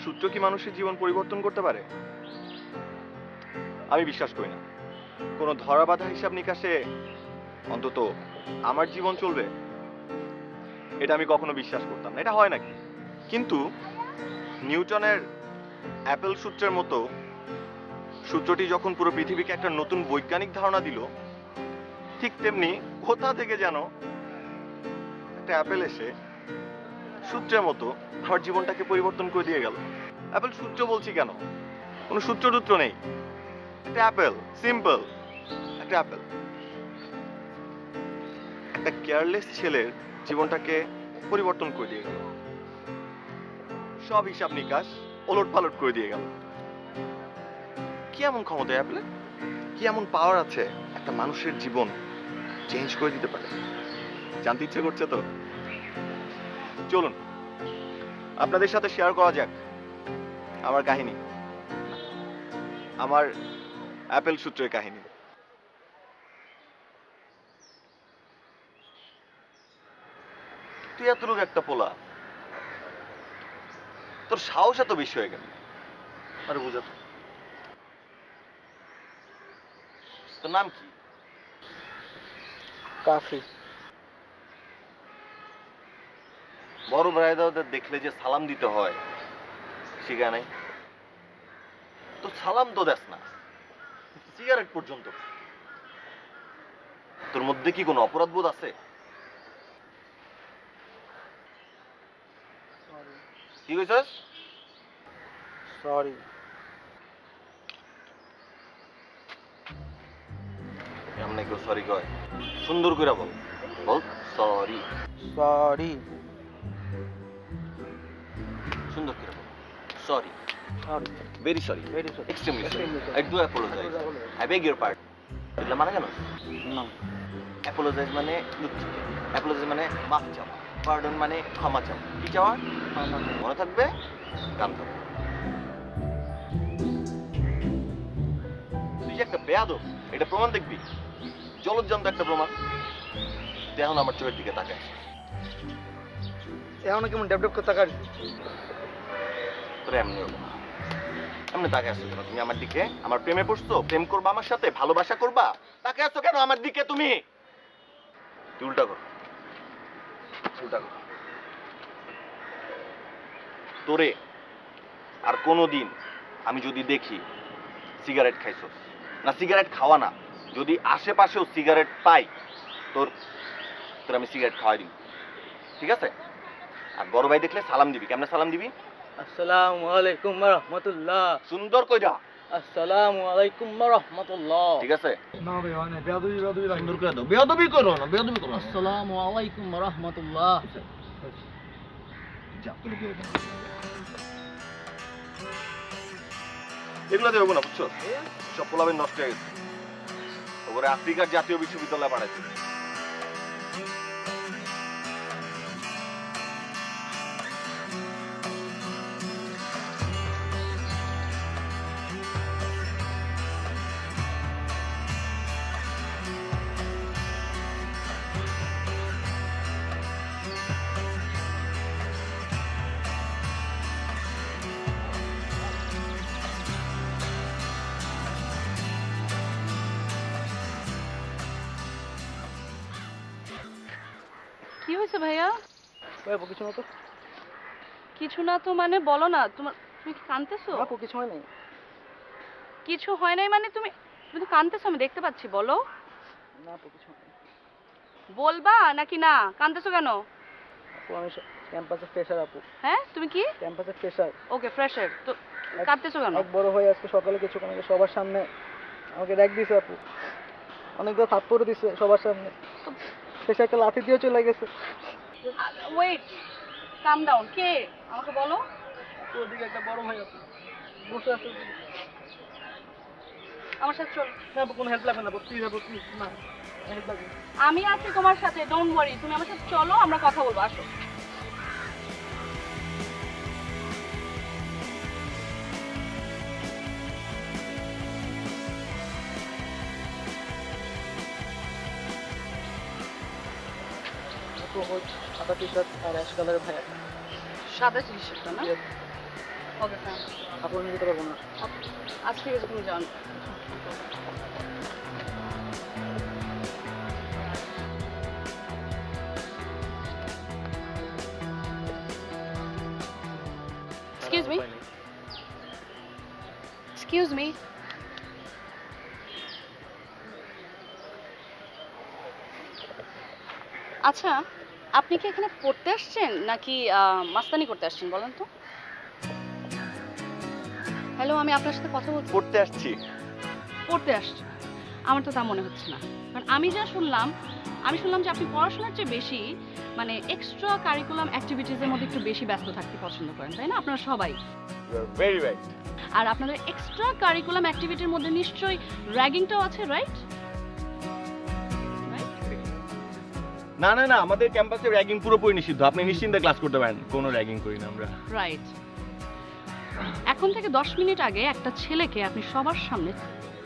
সূত্র কি মানুষের জীবন পরিবর্তন করতে পারে? আমি বিশ্বাস করি না। কোনো ধরাবাঁধা হিসাব নিকাশে অন্তত আমার জীবন চলবে, এটা আমি কখনো বিশ্বাস করতাম না। এটা হয় নাকি? কিন্তু নিউটনের অ্যাপেল সূত্রের মতো সূত্রটি যখন পুরো পৃথিবীকে একটা নতুন বৈজ্ঞানিক ধারণা দিল, ঠিক তেমনি কোথা থেকে যেন একটা অ্যাপেল এসে সূত্রের মতো আমার জীবনটাকে পরিবর্তন করে দিয়ে গেল। অ্যাপেল সূত্র বলছি কেন? কোনো সূত্রটুত্র নেই, একটা অ্যাপেল, সিম্পল একটা অ্যাপেল। একটা কেয়ারলেস ছেলের জীবনটাকে পরিবর্তন করে দিয়ে গেল, সব হিসাব নিকাশ ওলট পালট করে দিয়ে গেল। কি এমন ক্ষমতা অ্যাপেলের? কি এমন পাওয়ার আছে একটা মানুষের জীবন চেঞ্জ করে দিতে পারে? জানতে ইচ্ছে করছে তো? চলুন আপনাদের সাথে শেয়ার করা যাক আমার কাহিনী, আমার অ্যাপেল সূত্রের কাহিনী। তুই এতটুকু একটা পোলা, তোর সাহস এত বেশি হয়ে গেল? আরে বুঝা তো। তোর নাম কি? কাফি। বড় ভাইদের দেখলে যে সালাম দিতে হয় শিখা নাই তো? সালাম তো দেস না, সিগারেট পর্যন্ত। তোর মধ্যে কি কোনো অপরাধ বোধ আছে? কি কইছস? সরি। এমনি কেউ সরি কয়? সুন্দর করে বল, বল সরি। সরি। সুন্দর করে বল sorry. Sorry. Very sorry, very sorry. Extremely sorry, Extremely sorry. I do apologise, I beg your part. এগুলা মানে কেন? না। অ্যাপোলোজাইজ মানে দুঃখিত, অ্যাপোলোজাইজ মানে মাফ চাওয়া, পার্ডন মানে ক্ষমা চাওয়া। কি চাওয়া? মনে থাকবে, কান থাকবে। তুই যে একটা বেয়াদব, এটা প্রমাণ দেখবি, জলজ্জান্ত একটা প্রমাণ। তুই এখন আমার চোখের দিকে তাকায়, এখন কেমন ডেভেলপ করতে পারি? তোর এমনি হলো না। এমনি তাকায় আসছো কেন তুমি আমার দিকে? আমার প্রেমে পড়ছো? প্রেম করবা আমার সাথে? ভালোবাসা করবা? তাকায় আসছো কেন আমার দিকে তুমি? তুই উল্টা কর, উল্টা কর। তোরে আর কোনোদিন আমি যদি দেখি সিগারেট খাইছস, না সিগারেট খাওয়া না, যদি আশেপাশেও সিগারেট পাই, তোর তোর আমি সিগারেট খাওয়াই দিবি, ঠিক আছে? আর বড় ভাই দেখলে সালাম দিবি। কেমনে সালাম দিবি? আসসালামু আলাইকুম ওয়া রাহমাতুল্লাহ। সুন্দর কইরা। আসসালামু আলাইকুম ওয়া রাহমাতুল্লাহ। ঠিক আছে? না ভাই মানে বেয়াদবি লাগে। সুন্দর করে দাও। বেয়াদবি করো না, বেয়াদবি করো না। আসসালামু আলাইকুম ওয়া রাহমাতুল্লাহ। যা। এগুলো দেবো না, বুঝছো? সব পোলাবেন নষ্ট হয়ে গেছে। ওপরে আফ্রিকার জাতীয় বিশ্ববিদ্যালয়ে পাঠাইছে। কি হয়েছে ভাইয়া? ভাই আপু কিছু না তো? কিছু না তো মানে বলো না, তুমি কি কাঁদতেছো? আপু কিছু হয় নাই। কিছু হয় নাই মানে তুমি তুমি তো কাঁদতেছো, আমি দেখতে পাচ্ছি। বলো, না আপু কিছু হয় নাই। বলবা নাকি না? কাঁদতেছো কেন? আপু আমি ক্যাম্পাসে ফ্রেশার আপু। হ্যাঁ তুমি কি? ক্যাম্পাসে ফ্রেশার। ওকে, ফ্রেশার তো কাঁদতেছো কেন? এক বড় ভাই আজকে সকালে কিছুক্ষণ আগে সবার সামনে আমাকে র্যাক দিছে আপু। অনেকগুলো থাপ্পড় দিছে সবার সামনে। শেষে একটা লাথি দিয়ে চলে গেছে। ওয়েট, কাম ডাউন। কে? আমাকে বলো। আপু ওদিকে একটা বড় ভাই আপু বসে আছে। আমার সাথে চলো। না আপু কোনো হেল্প লাগবে না আপু, প্লিজ আপু প্লিজ। না হেল্প লাগবে না। আমি আছি তোমার সাথে, ডোন্ট ওয়ারি। তুমি আমার সাথে চলো, আমরা কথা বলবো। আসো। আপু ওই সাদা টি শার্ট আর অ্যাশ কালারের ভাই। সাদা টি-শার্টটা না? Okay fine. আপু আমি যেতে পারবো না। আচ্ছা ঠিক আছে, তুমি যাও। Excuse me. Excuse me. আচ্ছা, আপনি কি এখানে পড়তে আসছেন নাকি মাস্তানি করতে আসছেন বলেন তো? হ্যালো, আমি আপনার সাথে কথা বলছি। পড়তে আসছি। পড়তে আসছেন? আমার তো তা মনে হচ্ছে না। কারণ আমি শুনলাম যে আপনি পড়াশোনার চেয়ে বেশি মানে এক্সট্রা কারিকুলাম অ্যাক্টিভিটিসের মধ্যে একটু বেশি ব্যস্ত থাকতে পছন্দ করেন, তাই না? আপনারা সবাই। You are very right. আর আপনাদের এক্সট্রা কারিকুলাম অ্যাক্টিভিটির মধ্যে নিশ্চয়ই র্যাগিংটাও আছে, রাইট? না না না, আমাদের ক্যাম্পাসে র্যাগিং পুরোপুরি নিষিদ্ধ। আপনি নিশ্চিন্তে ক্লাস করতে পারেন, কোনো র্যাগিং করি না আমরা। রাইট। এখন থেকে 10 মিনিট আগে একটা ছেলেকে আপনি সবার সামনে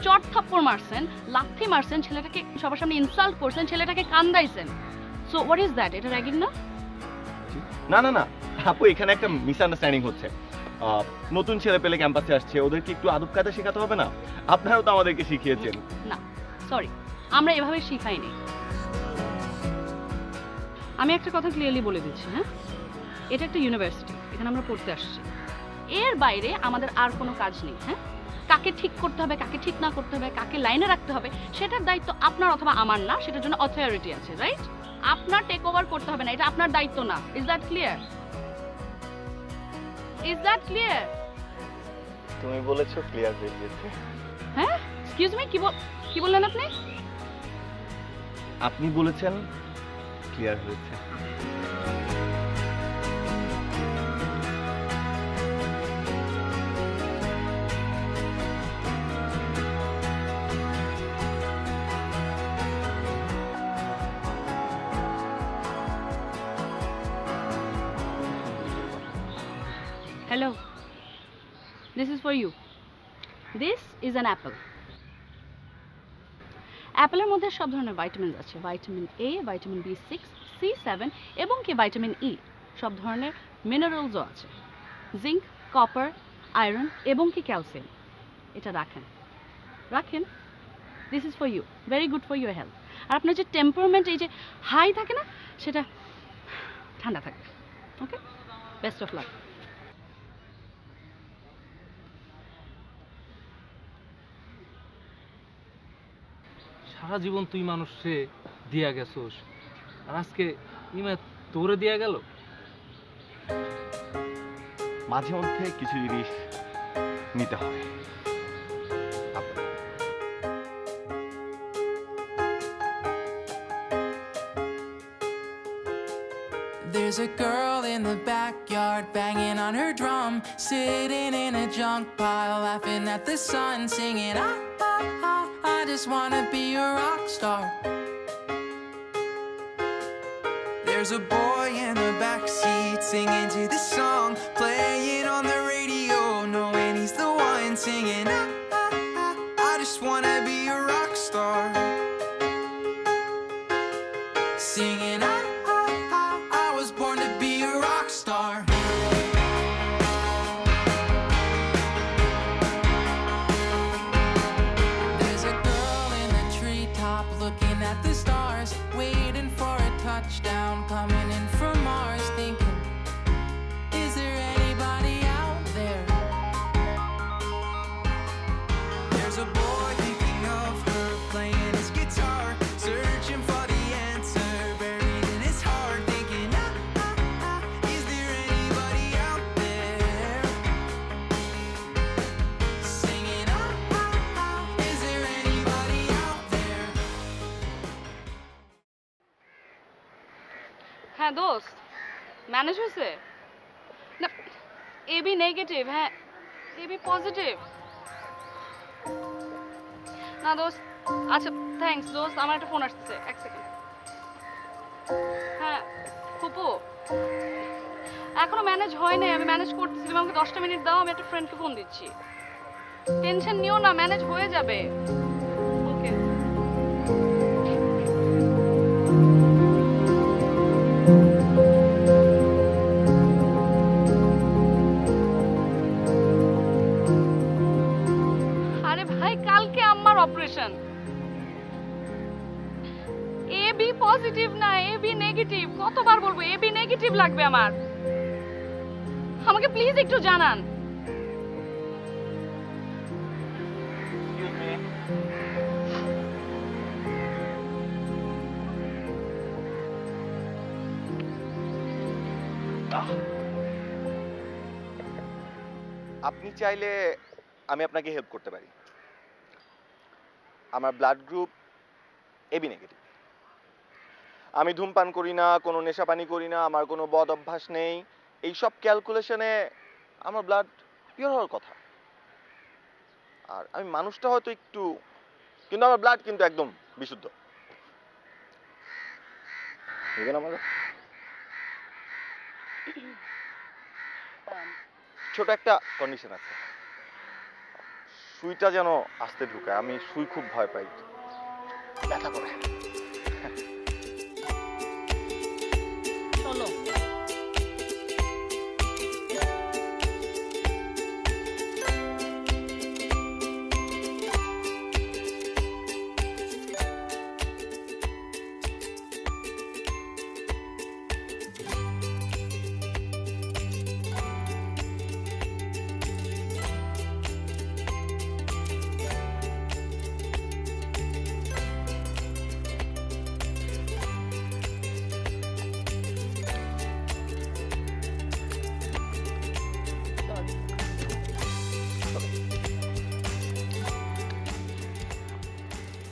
চট থাপ্পড় মারছেন, লাথি মারছেন, ছেলেটাকে সবার সামনে ইনসাল্ট করছেন, ছেলেটাকে কান্দাইছেন। So what is that? এটা র্যাগিং না? না না না আপু, এখানে একটা মিসআন্ডারস্ট্যান্ডিং হচ্ছে। নতুন ছেলে পেলে ক্যাম্পাসে আসছে, ওদেরকে একটু আদব কায়দা শেখাতে হবে না? আপনারাও তো আমাদেরকে শিখিয়েছেন। না, সরি, আমরা এভাবে শিখাইনি। আমি একটা কথা ক্লিয়ারলি বলে দিচ্ছি, হ্যাঁ? এটা একটা ইউনিভার্সিটি, এখানে আমরা পড়তে আসছি। এর বাইরে আমাদের আর কোনো কাজ নেই, হ্যাঁ? কাকে ঠিক করতে হবে, কাকে ঠিক না করতে হবে, কাকে লাইনে রাখতে হবে, সেটার দায়িত্ব আপনার অথবা আমার না, সেটার জন্য অথরিটি আছে, রাইট? আপনার টেক ওভার করতে হবে না, এটা আপনার দায়িত্ব না। Is that clear? Is that clear? তুমি বলেছো ক্লিয়ার হয়ে গেছে। হ্যাঁ, এক্সকিউজ মি, কি বললেন আপনি? আপনি বলেছেন ক্লিয়ার হয়েছে। Hello. This is for you. This is an apple. অ্যাপেলের মধ্যে সব ধরনের ভাইটামিন আছে, ভাইটামিন এ, ভাইটামিন B6, C7 এবং কি ভাইটামিন ই। সব ধরনের মিনারেলসও আছে, জিঙ্ক, কপার, আয়রন এবং কি ক্যালসিয়াম। এটা রাখেন। This is for you, very good for your health. আর আপনার যে টেম্পারমেন্ট, এই যে হাই থাকে না, সেটা ঠান্ডা থাকবে। ওকে, বেস্ট অফ লাক। সারা জীবন তুই মানুষে দিয়া গেছোস, আর আজকে ইমা তোরে দিয়া গেল। মাঝে মধ্যে কিছু জিনিস নিতে হয়। There's a girl in the backyard banging on her drum, sitting in a junk pile, laughing at the sun, singing, ah, ah, ah, I just wanna be a rock star. There's a boy in the backseat singing to the song, playing on the radio, knowing he's the one singing, ah, ah, ah, I just wanna be a rock star. Singing, ah, born to be a rock star. There's a girl in the treetop looking at the stars, waiting for a touchdown coming in from Mars, thinking, is there anybody out there? There's a boy thinking of her playing his guitar, searching for the answer buried in his heart, thinking, is there anybody out there? Singing, is there anybody out there? হ্যাঁ দোস্ত, manage হয়েছে না? AB negative, হ্যাঁ AB positive না দোস্ত। আচ্ছা thanks দোস্ত, আমার একটা ফোন আসছে, এক সেকেন্ড। হ্যাঁ ফুপু, এখনো ম্যানেজ হয় নাই, আমি ম্যানেজ করতেছি। তুমি আমাকে 10টা মিনিট দাও, আমি একটা ফ্রেন্ডকে ফোন দিচ্ছি। টেনশন নিও না, ম্যানেজ হয়ে যাবে। ওকে। পজিটিভ না, এবি নেগেটিভ। কতবার বলবো এবি নেগেটিভ লাগবে আমার? আমাকে প্লিজ একটু জানান। আপনি চাইলে আমি আপনাকে হেল্প করতে পারি। আমার ব্লাড গ্রুপ এবি নেগেটিভ। আমি ধূমপান করি না, কোনো নেশাপানি করি না, আমার কোনো বদ অভ্যাস নেই। এইসব ক্যালকুলেশনে আমার ব্লাড পিওর হওয়ার কথা। আর আমি মানুষটা হয়তো একটু, কিন্তু আমার ব্লাড কিন্তু একদম বিশুদ্ধ। বুঝলেন আমার? ছোট একটা কন্ডিশন আছে, সুইটা যেন আস্তে ঢুকায়। আমি সুই খুব ভয় পাই, ব্যথা করে। চলো।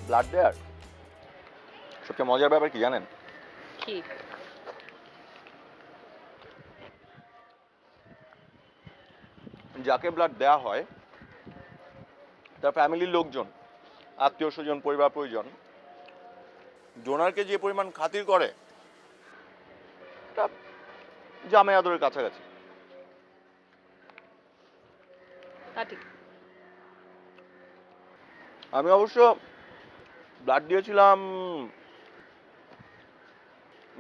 ব্লাড দেয়ার সবচেয়ে মজার ব্যাপার কি জানেন? কি? যাকে ব্লাড দেয়া হয় তার ফ্যামিলির লোকজন, আত্মীয় স্বজন, পরিবার পরিজন ডোনারকে যে পরিমাণ খাতির করে তা জামাই আদরের কাছাকাছি। তা ঠিক। আমি অবশ্য ব্লাড দিয়েছিলাম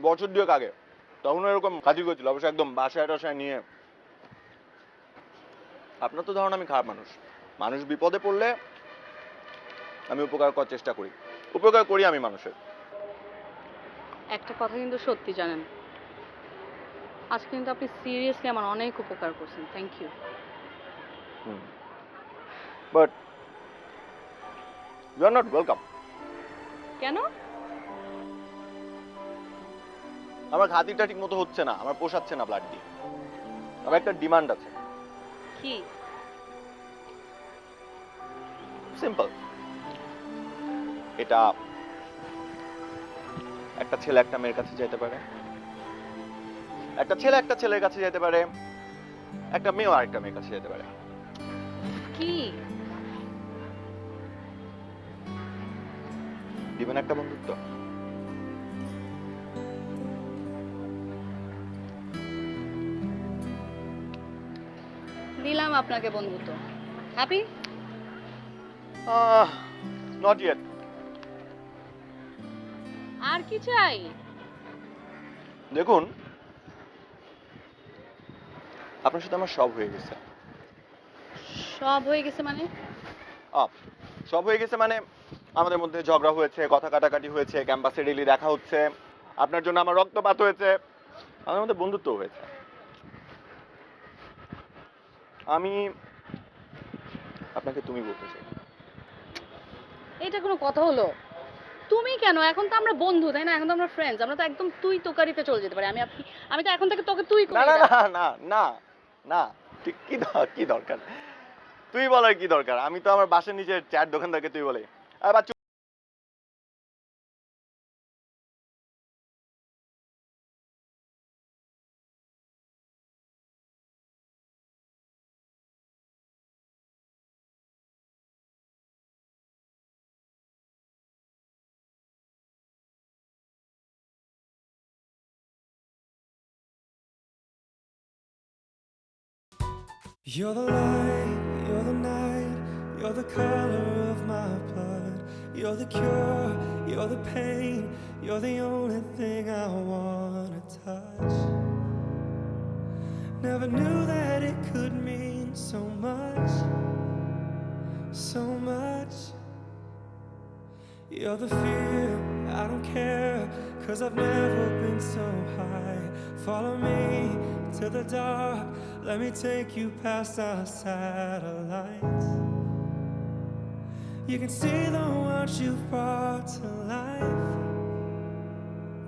বছর দুয়েক আগে, তখন এরকম খাতির করেছিল, অবশ্য একদম বাসায় টাসায় নিয়ে। আপনার তো ধারণা আমি খারাপ মানুষ। মানুষ বিপদে পড়লে আমি উপকার করার চেষ্টা করি, উপকার করি আমি মানুষের। একটা কথা কিন্তু সত্যি জানেন, আজকে কিন্তু আপনি সিরিয়াসলি আমার অনেক উপকার করছেন। Thank you. But you are not welcome. কেন? আমার খাতিরটা ঠিক মতো হচ্ছে না, আমার পোষাচ্ছে না ব্লাড দিয়ে। আমার একটা ডিমান্ড আছে, কি? সিম্পল। এটা একটা ছেলে একটা মেয়ের কাছে যেতে পারে, একটা ছেলে একটা ছেলের কাছে যেতে পারে, একটা মেয়েও আরেকটা মেয়ের কাছে যেতে পারে। কি? দিবেন একটা বন্ধুত্ব? দিলাম আপনাকে বন্ধুত্ব। হ্যাপি? Not yet. আর কি চাই? দেখুন, আপনার সাথে আমার সব হয়ে গেছে। সব হয়ে গেছে মানে? সব হয়ে গেছে মানে আমাদের মধ্যে ঝগড়া হয়েছে, কথা কাটাকাটি হয়েছে, ক্যাম্পাসে ডেইলি দেখা হচ্ছে, আপনার জন্য আমার রক্তপাত হয়েছে, আমাদের মধ্যে বন্ধুত্ব হয়েছে। আমি আপনাকে তুমি বলতে চাই। এটা কোনো কথা হলো? তুমি কেন? এখন তো আমরা বন্ধু, তাই না? এখন তো আমরা ফ্রেন্ডস। আমরা তো একদম তুই তোকারিতে চলে যেতে পারি। আমি তো এখন থেকে তোকে তুই না করি। না না না না না, ঠিক কি দরকার তুই বলার কি দরকার? আমি তো আমার বাসার নিচে চায়ের দোকানদারকে তুই বলে। আর Bachchu, You're the light, you're the night, you're the color of my blood. You're the cure, you're the pain, you're the only thing I wanna touch. Never knew that it could mean so much, so much. You're the fear, I don't care, 'cause I've never been so high. Follow me to the dark, let me take you past our satellites. You can see the world you've brought to life,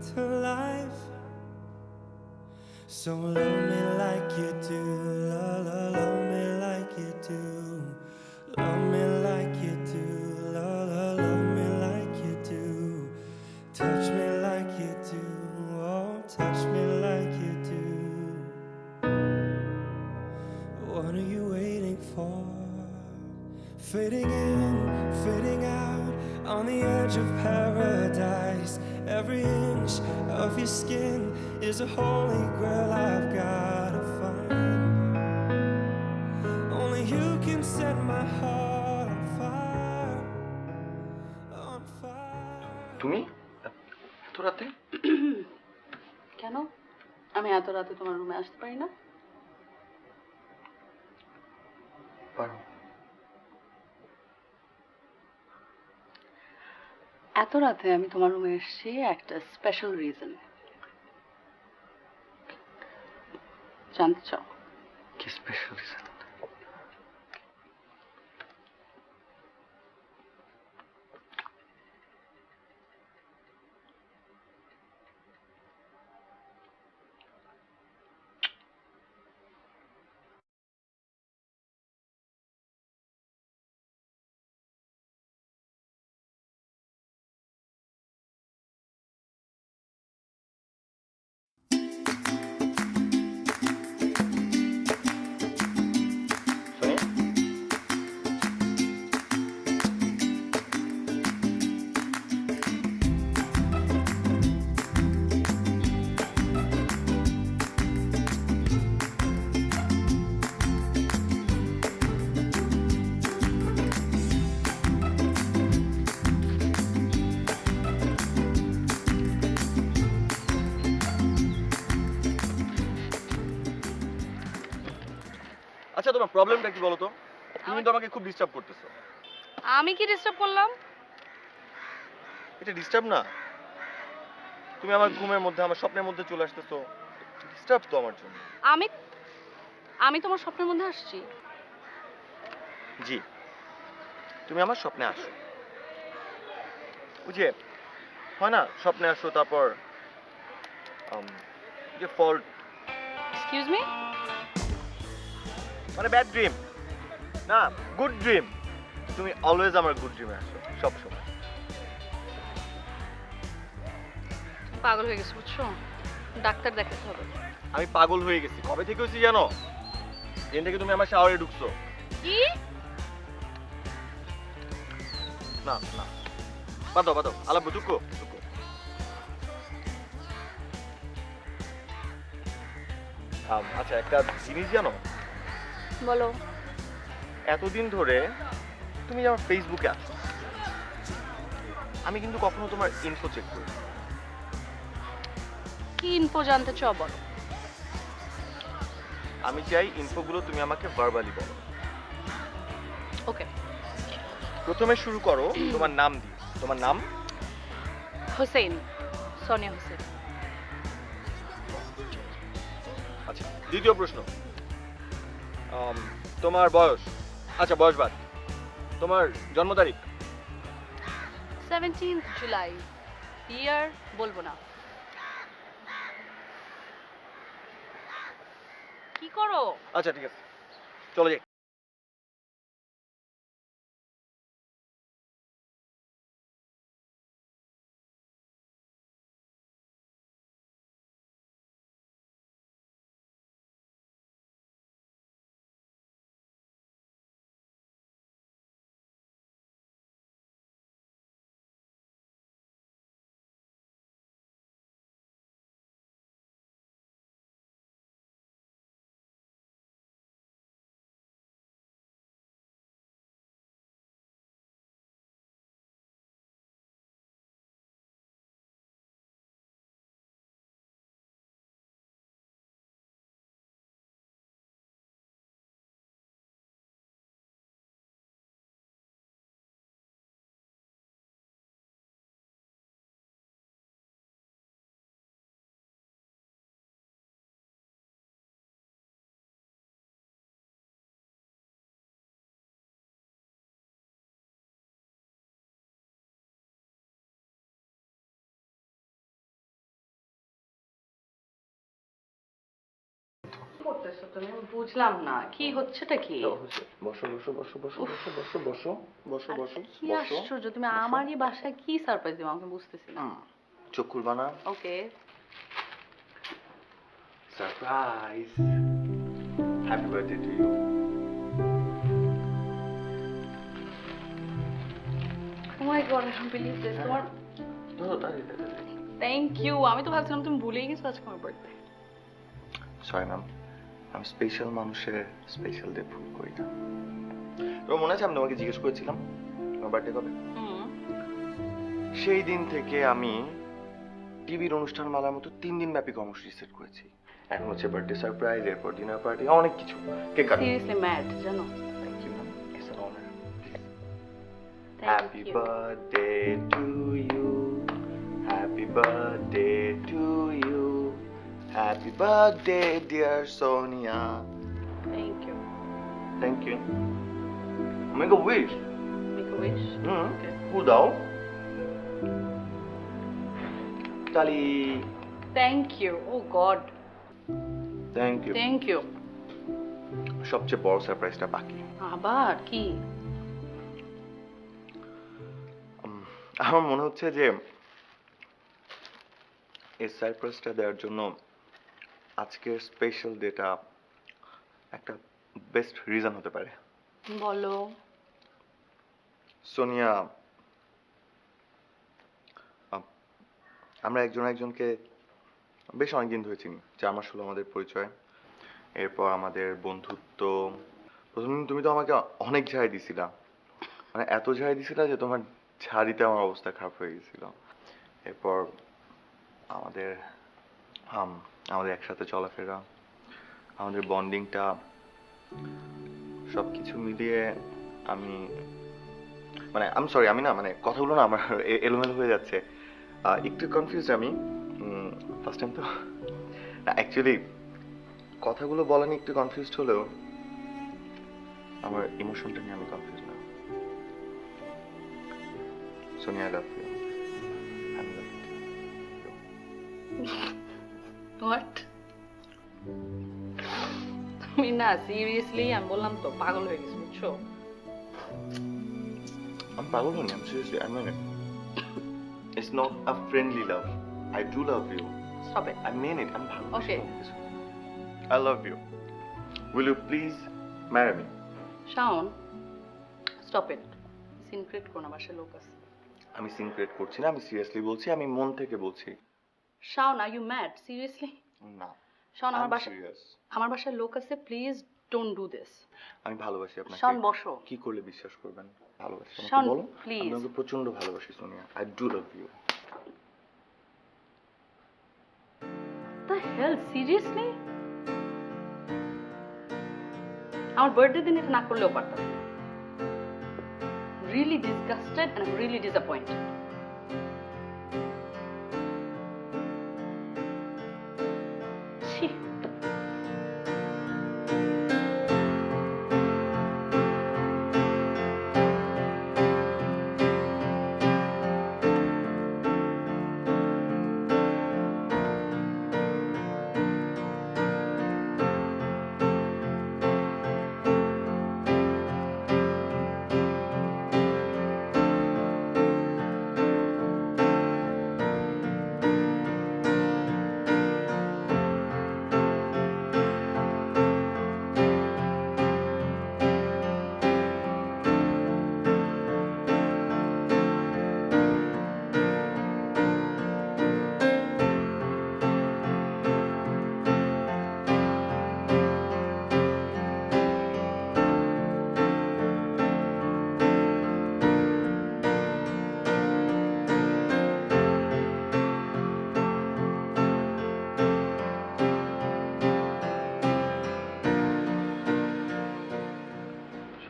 to life. So love me like you do, love me like you do. Love me like you do, love me like you do. Touch me like you do, oh, touch me like you do. What are you waiting for? Fading in, fading out, on the edge of paradise. Every inch of your skin is a holy grail I've gotta find. Only you can set my heart on fire, on fire. তুমি এত রাতে? কেন আমি এত রাতে তোমার রুমে আসতে পারি না? পারো। এত রাতে আমি তোমার রুমে এসেছি একটা স্পেশাল রিজন। জানতে চাও? কি স্পেশাল রিজন? আচ্ছা, তোমার প্রবলেমটা কি বলো তো? তুমি তো আমাকে খুব ডিস্টার্ব করতেছো। আমি কি ডিস্টার্ব করলাম? এটা ডিস্টার্ব না। তুমি আমার ঘুমের মধ্যে, আমার স্বপ্নের মধ্যে চলে আসতেছো, ডিস্টার্ব তো আমার জন্য। আমি আমি তোমার স্বপ্নের মধ্যে আসছি? জি, তুমি আমার স্বপ্নে আসো। বুঝে হয় না, স্বপ্নে আসো, তারপর যে ফল্ট, এক্সকিউজ মি? মানে ব্যাড ড্রিম না, গুড ড্রিম। তুমি অলওয়েজ আমার গুড ড্রিমে আসো, সব সময়। পাগল হয়ে গেছো বুঝছো? ডাক্তার দেখাতে হবে। আমি পাগল হয়ে গেছি। কবে থেকে হয়েছি জানো? যেদিন থেকে তুমি আমার শাওয়ারে ঢুকছো। কি? না না, বাদ দাও, আলাপ চুকো চুকো। আচ্ছা, একটা জিনিস জানো? বলো। এতদিন ধরে তুমি আমার ফেসবুকে আছো, আমি কিন্তু কখনো তোমার ইনফো চেক করি। কি ইনফো জানতে চাও বলো? আমি চাই ইনফোগুলো তুমি আমাকে ভার্বালি বলো। ওকে। প্রথমে শুরু করো তোমার নাম দিয়ে। তোমার নাম? হোসেন, সোনিয়া হোসেন। আচ্ছা, দ্বিতীয় প্রশ্ন, তোমার বয়স? আচ্ছা, বয়স বাদ। তোমার জন্ম তারিখ? 17 জুলাই। ইয়ার বলবো না। কি করো? আচ্ছা, ঠিক আছে, চলে যাই। তুমি? বুঝলাম না কি হচ্ছেটা কি? বসো বসো বসো বসো বসো বসো বসো বসো বসো কি আশ্চর্য, তুমি আমারই বাসায় কি সারপ্রাইজ দিও আমাকে বুঝতেছি না। চোখ খুলবা না। Okay, surprise. Happy birthday to you. Oh my god, I don't believe this. তোমার থ্যাংক ইউ। আমি তো ভাবছিলাম তুমি ভুলেই গেছো আজকে আমার বার্থডে। সরি ম্যাম, আমি স্পেশাল মানুষের স্পেশাল ডে ভুল করি না। তোমার মনে আছে আমি তোমাকে জিজ্ঞেস করেছিলাম আমার বার্থডে কবে? সেই দিন থেকে আমি টিভির অনুষ্ঠান মালার মতো 3 দিন ব্যাপী কর্মসূচি সেট করেছি। এখন হচ্ছে বার্থডে সারপ্রাইজ, এরপর ডিনার পার্টি, অনেক কিছু। Cake cut. সিরিয়াসলি ম্যাড, জানো? Thank you ma'am, it's an honour. Thank happy you. Birthday to you, happy birthday to you, happy birthday dear Sonia. Thank you. Thank you. Make a wish. Make a wish. হু দাও? তালি। Thank you. Oh god, thank you. Thank you. সবচেয়ে বড় সারপ্রাইজটা বাকি। আবার কি? আমার মনে হচ্ছে যে এই সারপ্রাইজটা দেওয়ার জন্য আজকের স্পেশাল ডেটা একটা বেস্ট রিজন হতে পারে। বলো। সোনিয়া, আমরা একজন একজনকে বেশ অনেকদিন ধরে চিনি। 4 মাস হলো আমাদের পরিচয়। এরপর আমাদের বন্ধুত্ব। প্রথম দিন তুমি তো আমাকে অনেক ঝাড়ি দিছিলা, মানে এত ঝাড়ি দিছিলা যে তোমার ঝাড়িতে আমার অবস্থা খারাপ হয়ে গেছিল। এরপর আমাদের আমাদের একসাথে চলাফেরা, আমাদের বন্ডিংটা, সবকিছু মিলিয়ে আমি সরি, আমি না মানে কথাগুলো না আমার এলোমেলো হয়ে যাচ্ছে, একটু কনফিউজ আমি। ফার্স্ট টাইম তো না, অ্যাকচুয়ালি কথাগুলো বলা নিয়ে একটু কনফিউজড হলেও আমার ইমোশনটা নিয়ে আমি কনফিউজ না। Sonia, I love you. I love you. What? তুমি না সিরিয়াসলি, আমি বললাম তো পাগল হয়ে গেছি, বুঝছো? I'm পাগল হইনি, I'm seriously, I mean it. It's not a friendly love. I do love you. Stop it. I mean it. I'm ভালোবাসি Okay. তোমাকে। I love you. Will you please marry me? Shaon, stop it. সিনক্রেট কোন বাসায় লোক আছে। আমি সিনক্রেট করছি না, আমি সিরিয়াসলি বলছি, আমি মন থেকে বলছি। Shawon, are you mad? Seriously? না, শাওন, আমার I'm বাসায় serious. আমার বাসায় লোক আছে, প্লিজ ডোন্ট ডু দিস। আমি ভালোবাসি আপনাকে। শাওন, বসো। কি করলে বিশ্বাস করবেন? ভালোবাসি আমাকে শাওন, বলো। please. আমি তোমাকে প্রচন্ড ভালোবাসি Sonia. I do love you. The hell, seriously? আমার বার্থডে দিন এটা না করলেও পারতাম। Really disgusted and I am really disappointed. ছি।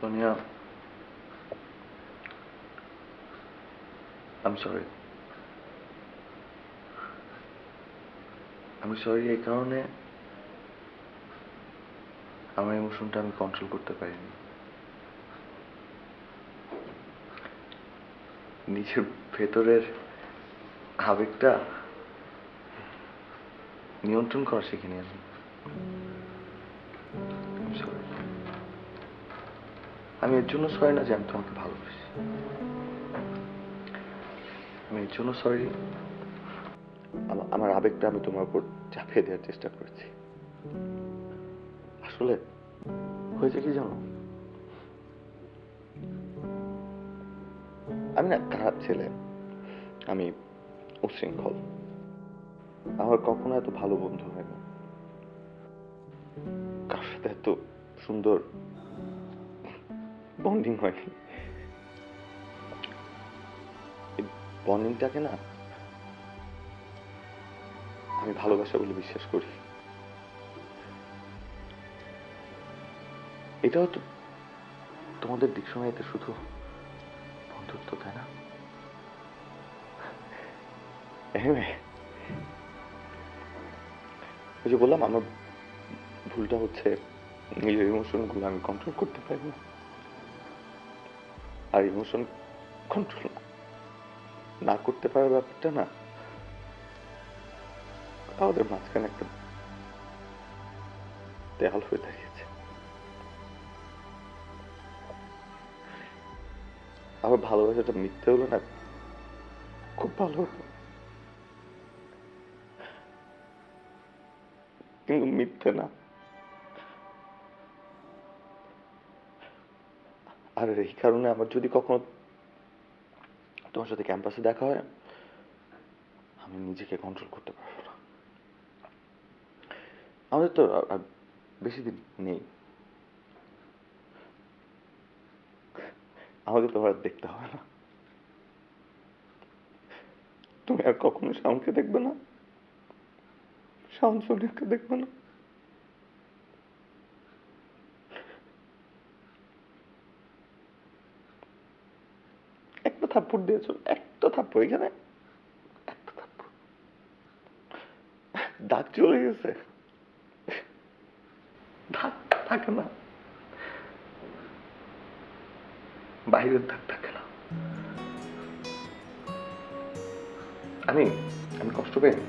Sonia, I'm sorry. আমি সরি এই কারণে, আমার ইমোশনটা আমি কন্ট্রোল করতে পারিনি। নিজের ভেতরের আবেগটা নিয়ন্ত্রণ করা শিখিনি আমি। আমি এর জন্য সরি না যে আমি তোমাকে ভালোবাসি, আমি এর জন্য সরি আমার আবেগটা আমি তোমার উপর চাপিয়ে দেওয়ার চেষ্টা করেছি। আসলে হয়েছে কি জানো, আমি না খারাপ ছেলে, আমি উচ্ছৃঙ্খল, আমার কখনো এত ভালো বন্ধু হয় না, কার সাথে এত সুন্দর বন্ডিং হয়নি। বন্ডিংটাকে না আমি ভালোবাসা বলে বিশ্বাস করি। এটাও তো তোমাদের ডিকশনারিতে শুধু বন্ধুত্ব, তাই না? ওই যে বললাম আমার ভুলটা হচ্ছে নিজের ইমোশনগুলো আমি কন্ট্রোল করতে পারি না, আর ইমোশন কন্ট্রোল না করতে পারার ব্যাপারটা না আমাদের মাঝখানে একটা দেয়াল হয়ে দাঁড়িয়েছে। আমার ভালোবাসাটা মিথ্যে হলো না, খুব ভালো হতো, কিন্তু মিথ্যে না। আর এই কারণে আমার যদি কখনো তোমার সাথে ক্যাম্পাসে দেখা হয়, আমি নিজেকে কন্ট্রোল করতে পারবো না। আমাদের তো আর বেশি দিন নেই, আমাকে তোমার আর দেখতে হবে না, তুমি আর কখনো শাওনকে দেখবে না, শাওন সোনিয়াকে দেখবে না। একটা থাপ্পড় দিয়েছ, একটা থাপ্পড়, এখানে একটা থাপ্পড়, দাগ চলে গেছে, দাগ থাকে না, বাইরের দাগ থাকে না। আমি কষ্ট পাইনি,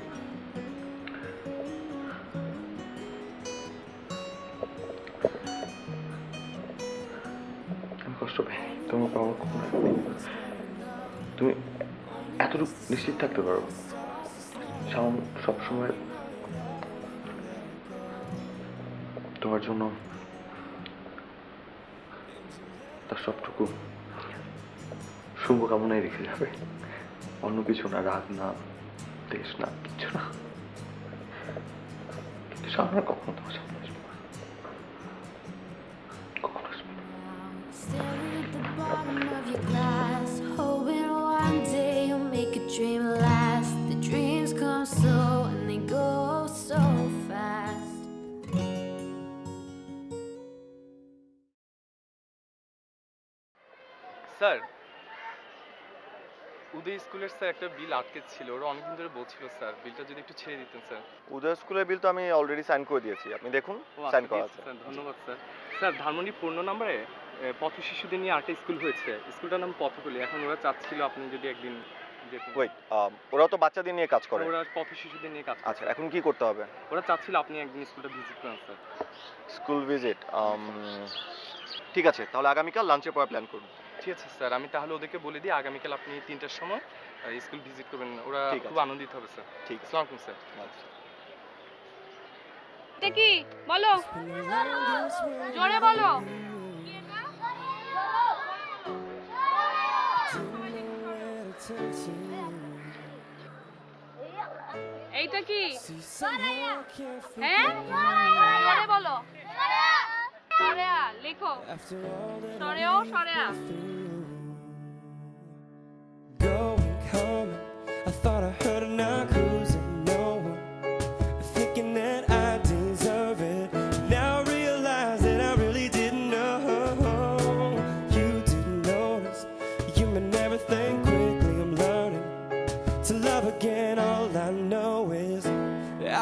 আমি কষ্ট পাইনি, তুমি আমার কখনো তুমি এতটুকু নিশ্চিত থাকতে পারো শাওন সবসময় তোমার জন্য তার সবটুকু শুভকামনায় রেখে যাবে, অন্য কিছু না, রাগ না, দেশ না, কিছু না। কিন্তু শাওন আর কখনো তোমার সামনে আসবে না, কখনো আসবে না। Staring at the bottom of your glass, hoping one day you'll make a dream last. The dreams come slow and they go so fast. Sir, Uday স্কুলের স্যার একটা বিল আটকে ছিল, ওরা অনেকদিন ধরে বলছিল স্যার বিলটা যদি একটু ছেড়ে দিতেন স্যার। উদয় স্কুলের বিল তো আমি অলরেডি সাইন করে দিয়েছি, আপনি দেখুন সাইন করা আছে। স্যার ধন্যবাদ স্যার। স্যার ধানমন্ডি 14 নম্বরে পথ শিশুদের নিয়ে আরেকটা স্কুল হয়েছে, স্কুলটার নাম পথকলি। এখন ওরা চাচ্ছিল আপনি যদি একদিন যেতেন। ওয়েট, ওরা তো বাচ্চাদের নিয়ে কাজ করে। ওরা পথ শিশুদের নিয়ে কাজ করে। আচ্ছা, এখন কি করতে হবে? ওরা চাচ্ছিল আপনি একদিন স্কুলটা ভিজিট করেন স্যার। স্কুল ভিজিট, ঠিক আছে, তাহলে আগামীকাল লাঞ্চের পর প্ল্যান করুন। ঠিক আছে স্যার, আমি তাহলে ওদেরকে বলে দিই আগামীকাল আপনি 3টার সময় স্কুল ভিজিট করবেন, ওরা ঠিক আছে। খুব আনন্দিত হবে স্যার। ঠিক আছে, আসসালামু আলাইকুম স্যার। আচ্ছা। এটা কি বলো, জোরে বলো। এইটা কি? হ্যাঁ, জোরে বলো। সরেয়া লেখো, সরেও সরেয়া। Going, coming. I thought I heard a knock, who's it? No one. Thinking that I deserve it. Now I realize that I really didn't know. You didn't notice. You meant everything quickly. I'm learning to love again. All I know is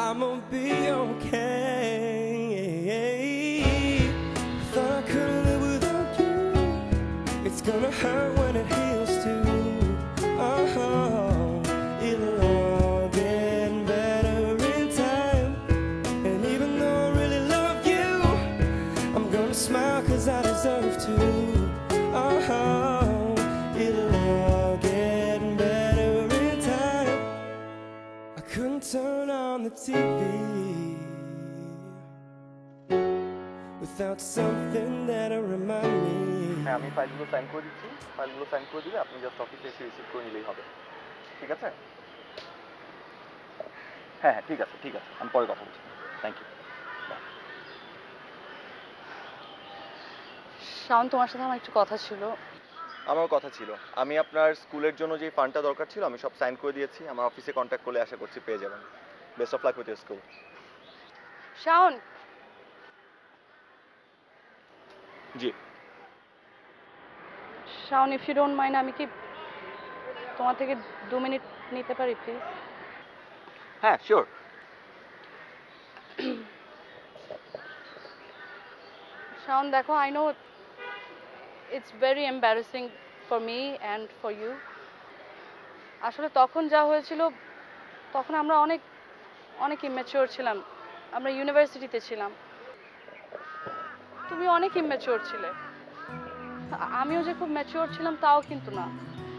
I'm gonna be okay. Thought I couldn't live without you. It's gonna hurt when it heals too. It'll all get better in time. And even though I really love you, I'm gonna smile 'cause I deserve to. without something that'll remind me. হ্যাঁ আমি ফাইলগুলো sign করে দিচ্ছি, ফাইলগুলো sign করে দিলে আপনি just অফিসে এসে রিসিভ করে নিলেই হবে, ঠিক আছে? হ্যাঁ হ্যাঁ ঠিক আছে ঠিক আছে, আমি পরে কথা বলছি। Thank you. শাওন, তোমার সাথে আমার একটু কথা ছিল। আমার কথা ছিল, আমি আপনার স্কুলের জন্য যে ফান্ডটা দরকার ছিল আমি সব সাইন করে দিয়েছি, আমার অফিসে কন্ট্যাক্ট করলে আশা করছি পেয়ে যাবেন। Best of luck with your school. Shawon, জি Shawon, if you don't mind, আমি কি তোমার থেকে 2 মিনিট নিতে পারি প্লিজ? হ্যাঁ শিওর। শাওন দেখো, I know it's very embarrassing for me and for you. আসলে তখন যা হয়েছিল, তখন আমরা অনেক অনেক ইম্যাচিওর ছিলাম, আমরা ইউনিভার্সিটিতে ছিলাম, তুমি অনেক ইম্যাচিওর ছিলে। আমিও যে খুব ম্যাচিওর ছিলাম তাও কিন্তু না।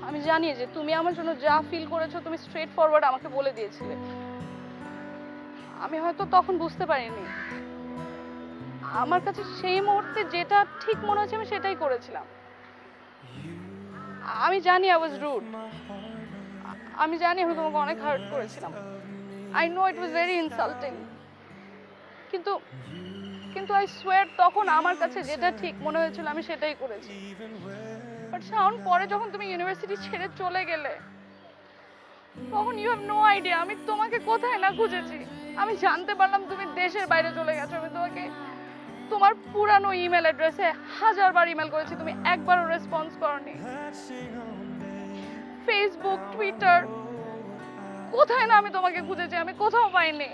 আমি জানি যে তুমি আমার জন্য যা ফিল করেছো তুমি স্ট্রেট ফরওয়ার্ড আমাকে বলে দিয়েছিলে। আমি হয়তো তখন বুঝতে পারিনি, আমার কাছে সেই মুহূর্তে যেটা ঠিক মনে হচ্ছে আমি সেটাই করেছিলাম। আমি জানি আই ওয়াজ রুড, আমি জানি আমি তোমাকে অনেক হার্ট করেছিলাম। I know it was very insulting, কিন্তু কিন্তু আই সোয়ার তখন আমার কাছে যেটা ঠিক মনে হয়েছিল আমি সেটাই করেছি। বাট শাওন, পরে যখন তুমি ইউনিভার্সিটি ছেড়ে চলে গেলে তখন ইউ হ্যাভ নো আইডিয়া আমি তোমাকে কোথায় না খুঁজেছি। আমি জানতে পারলাম তুমি দেশের বাইরে চলে গেছো। আমি তোমাকে তোমার পুরানো ইমেল অ্যাড্রেসে 1000 বার ইমেল করেছি, তুমি একবারও রেসপন্স করনি। ফেসবুক, টুইটার, কোথায় না আমি তোমাকে খুঁজেছি, আমি কোথাও পাইনি।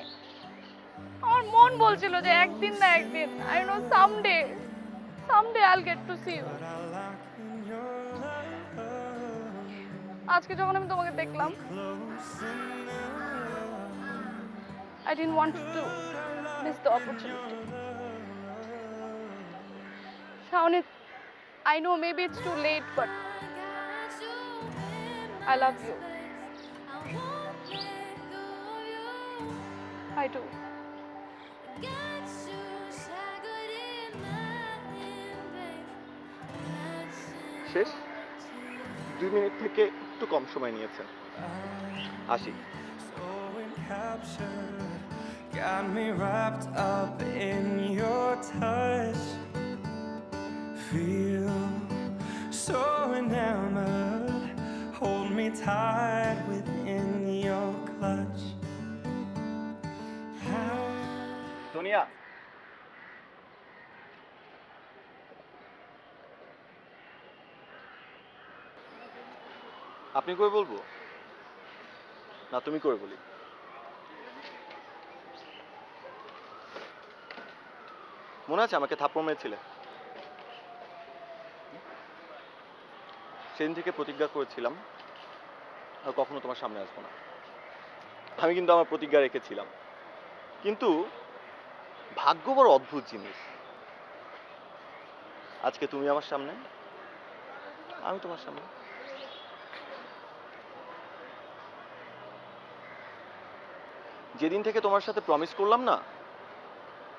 আমার মন বলছিল যে একদিন না একদিন, আই নো সামডে আইল গেট টু সি ইউ। আজকে যখন আমি তোমাকে দেখলাম, I didn't want to miss the opportunity. Shaun, I know maybe it's too late, but I love you. I do. শেষ 2 মিনিট থেকে একটু কম সময় নিয়েছেন, আসি। Got me wrapped up in your touch. Feel so enamored. Hold me tight within your clutch. Sonia, আপনি কই বলবো না তুমি করে বলি? মনে আছে আমাকে থাপ্পড় মেরেছিলে? সেদিন থেকে প্রতিজ্ঞা করেছিলাম আর কখনো তোমার সামনে আসবো না। আমি কিন্তু আমার প্রতিজ্ঞা রেখেছিলাম, কিন্তু ভাগ্য বড় অদ্ভুত জিনিস। আজকে তুমি আমার সামনে, আমি তোমার সামনে। যেদিন থেকে তোমার সাথে প্রমিস করলাম না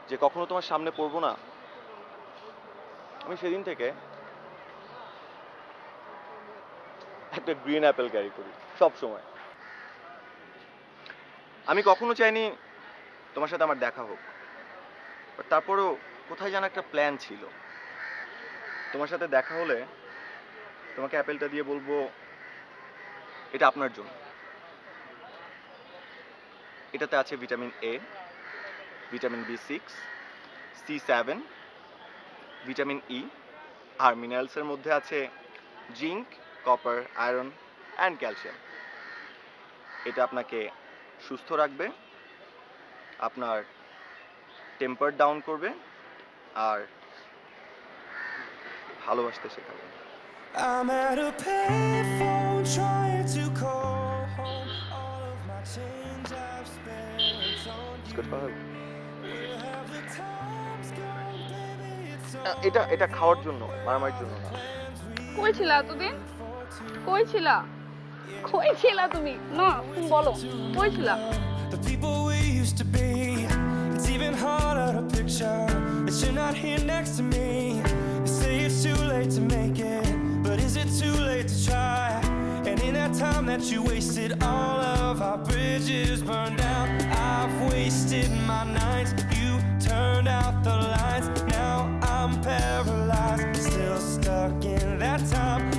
যে কখনো তোমার সামনে পড়বো না, আমি সেদিন থেকে একটা গ্রিন অ্যাপেল ক্যারি করি সব সময়। আমি কখনো চাইনি তোমার সাথে আমার দেখা হোক, বাট তারপরেও কোথায় যেন একটা প্ল্যান ছিল। তোমার সাথে দেখা হলে তোমাকে অ্যাপেলটা দিয়ে বলবো এটা আপনার জন্য। এটাতে আছে vitamin A, vitamin B6, C7, vitamin E, আর মিনারেলসের মধ্যে আছে zinc, copper, iron and calcium. এটা আপনাকে সুস্থ রাখবে, আপনার টেম্পার ডাউন করবে, আর ভালোবাসতে শেখাবে। I'm at a payphone trying to call home. All of my change I've spent on you. Good for her. Where have the times gone, baby? It's all এটা এটা খাওয়ার জন্য, মারামারির জন্য না। কই ছিলা এতদিন? কই ছিলা? কই ছিলা তুমি? না, তুমি বলো কই ছিলা? the people we used to be. It's even harder to picture that you're not here next to me. You say it's too late to make it, but is it too late to try? And in that time that you wasted, all of our bridges burned down. I've wasted my nights, you turned out the lights. Now I'm paralyzed, still stuck in that time.